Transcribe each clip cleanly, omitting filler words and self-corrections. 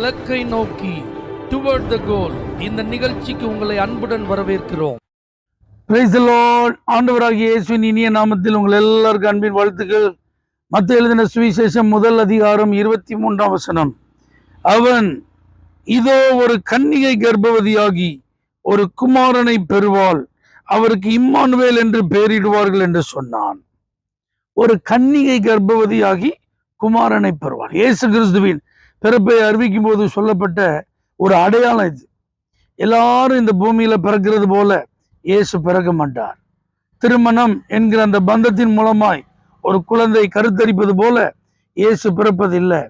இலக்கை நோக்கி டுவர்ட் த கோல் இந்த நிகழ்ச்சிக்கு உங்களை அன்புடன் வரவேற்கிறோம். Praise the Lord. ஆண்டவராகிய இயேசுவின் இனிய நாமத்தில் உங்கள் எல்லாருக்கும் அன்பின் வாழ்த்துக்கள். மத்தேயு எழுதின சுவிசேஷம் 1 அதிகாரம் 23 வசனம். அவன் இதோ ஒரு கன்னிகை கர்ப்பவதியாகி ஒரு குமாரனை பெறுவாள், அவருக்கு இம்மானுவேல் என்று பெயரிடுவார்கள் என்று சொன்னான். ஒரு கன்னிகை கர்ப்பவதியாகி குமாரனை பெறுவாள். இயேசு கிறிஸ்துவின் பிறப்பை அறிவிக்கும் போது சொல்லப்பட்ட ஒரு அடையாளம் இது. எல்லாரும் இந்த பூமியில பிறக்கிறது போல இயேசு பிறக்க மாட்டார். திருமணம் என்கிற அந்த பந்தத்தின் மூலமாய் ஒரு குழந்தை கருத்தரிப்பது போல இயேசு பிறப்பதில்லை.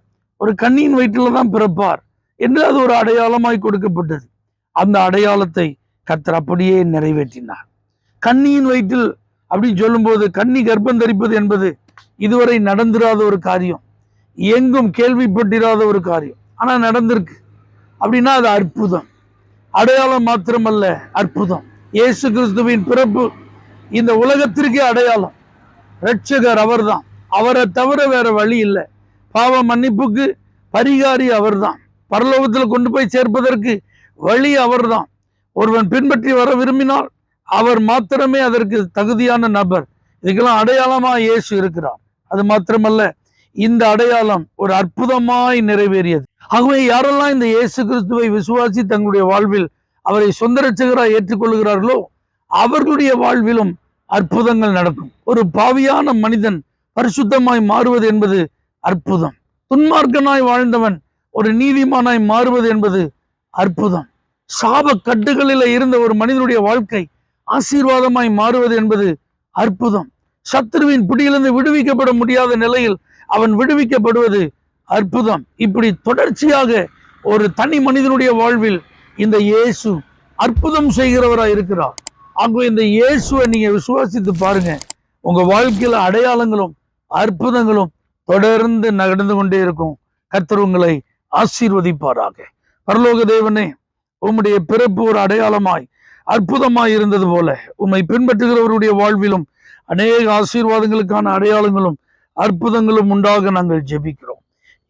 ஒரு கன்னியின் வயிற்றில தான் பிறப்பார் என்று அது ஒரு அடையாளமாய் கொடுக்கப்பட்டது. அந்த அடையாளத்தை கர்த்தர் அப்படியே நிறைவேற்றினார். கன்னியின் வயிற்றில் அப்படின்னு சொல்லும்போது, கன்னி கர்ப்பம் தரிப்பது என்பது இதுவரை நடந்திராத ஒரு காரியம், எங்கும் கேள்விப்பட்டிராத ஒரு காரியம். ஆனா நடந்திருக்கு. அப்படின்னா அது அற்புதம். அடையாளம் மாத்திரமல்ல, அற்புதம். இயேசு கிறிஸ்துவின் பிறப்பு இந்த உலகத்திற்கே அடையாளம். இரட்சகர் அவர்தான். அவரை தவிர வேற வழி இல்லை. பாவ மன்னிப்புக்கு பரிகாரி அவர்தான். பரலோகத்தில் கொண்டு போய் சேர்ப்பதற்கு வழி அவர்தான். ஒருவன் பின்பற்றி வர விரும்பினால் அவர் மாத்திரமே அதற்கு தகுதியான நபர். இதுக்கெல்லாம் அடையாளமா இயேசு இருக்கிறார். அது மாத்திரமல்ல, இந்த அடையாளம் ஒரு அற்புதமாய் நிறைவேறியது. ஆகவே யாரெல்லாம் இந்த இயேசு கிறிஸ்துவை விசுவாசி தங்களுடைய வாழ்வில் அவரை சொந்த இரட்சகராய் ஏற்றுக்கொள்கிறார்களோ அவர்களுடைய வாழ்விலும் அற்புதங்கள் நடக்கும். ஒரு பாவியான மனிதன் பரிசுத்தமாய் மாறுவது என்பது அற்புதம். துன்மார்க்கனாய் வாழ்ந்தவன் ஒரு நீதிமானாய் மாறுவது என்பது அற்புதம். சாப கட்டுகளில் இருந்த ஒரு மனிதனுடைய வாழ்க்கை ஆசீர்வாதமாய் மாறுவது என்பது அற்புதம். சத்துருவின் பிடியிலிருந்து விடுவிக்கப்பட முடியாத நிலையில் அவன் விடுவிக்கப்படுவது அற்புதம். இப்படி தொடர்ச்சியாக ஒரு தனி மனிதனுடைய வாழ்வில் இந்த இயேசு அற்புதம் செய்கிறவராய் இருக்கிறார். ஆகவே இந்த இயேசுவை நீங்க விசுவாசித்து பாருங்க. உங்க வாழ்க்கையில அடையாளங்களும் அற்புதங்களும் தொடர்ந்து நடந்து கொண்டே இருக்கும். கர்த்தர் உங்களை ஆசீர்வதிப்பாராக. பரலோக தேவனே, உம்முடைய பிறப்பு ஒரு அடையாளமாய் அற்புதமாய் இருந்தது போல உம்மை பின்பற்றுகிறவருடைய வாழ்விலும் அநேக ஆசீர்வாதங்களுக்கான அடையாளங்களும் அற்புதங்களும் உண்டாக நாங்கள் ஜெபிக்கிறோம்.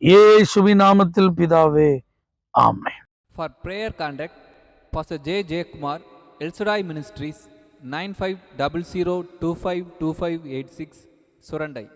இயேசுவின் நாமத்தில் பிதாவே, ஆமென். For prayer contact, Pastor J. Kumar, El Shaddai Ministries, 9500252586, Surandai.